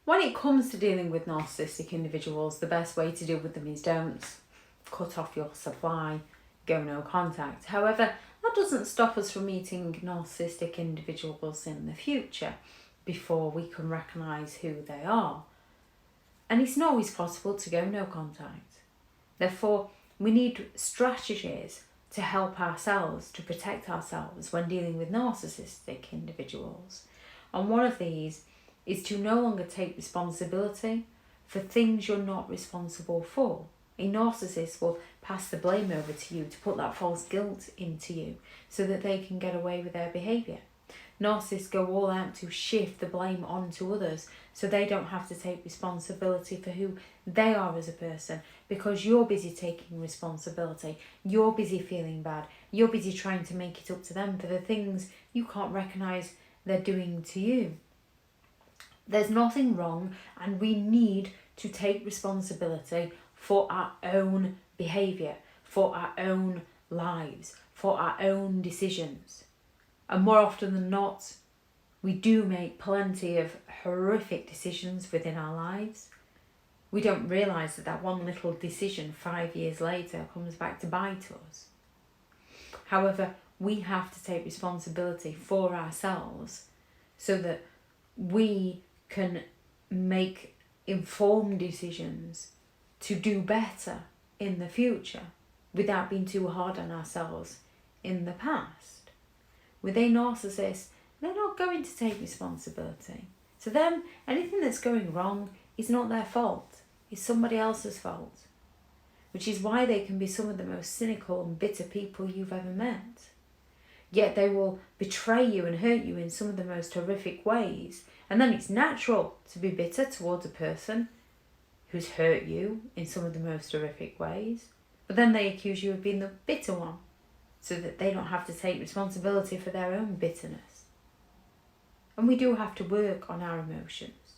When it comes to dealing with narcissistic individuals, the best way to deal with them is don't cut off your supply, go no contact. However, that doesn't stop us from meeting narcissistic individuals in the future before we can recognise who they are. And it's not always possible to go no contact. Therefore, we need strategies to help ourselves, to protect ourselves when dealing with narcissistic individuals. And one of these is to no longer take responsibility for things you're not responsible for. A narcissist will pass the blame over to you to put that false guilt into you so that they can get away with their behaviour. Narcissists go all out to shift the blame onto others so they don't have to take responsibility for who they are as a person, because you're busy taking responsibility, you're busy feeling bad, you're busy trying to make it up to them for the things you can't recognise they're doing to you. There's nothing wrong, and we need to take responsibility for our own behaviour, for our own lives, for our own decisions. And more often than not, we do make plenty of horrific decisions within our lives. We don't realise that one little decision 5 years later comes back to bite us. However, we have to take responsibility for ourselves so that we can make informed decisions to do better in the future without being too hard on ourselves in the past. With a narcissist, they're not going to take responsibility. To them, anything that's going wrong is not their fault, it's somebody else's fault. Which is why they can be some of the most cynical and bitter people you've ever met. Yet they will betray you and hurt you in some of the most horrific ways. And then it's natural to be bitter towards a person who's hurt you in some of the most horrific ways. But then they accuse you of being the bitter one, so that they don't have to take responsibility for their own bitterness. And we do have to work on our emotions.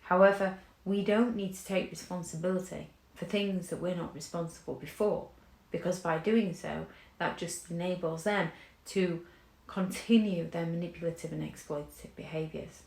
However, we don't need to take responsibility for things that we're not responsible for, because by doing so, that just enables them to continue their manipulative and exploitative behaviours.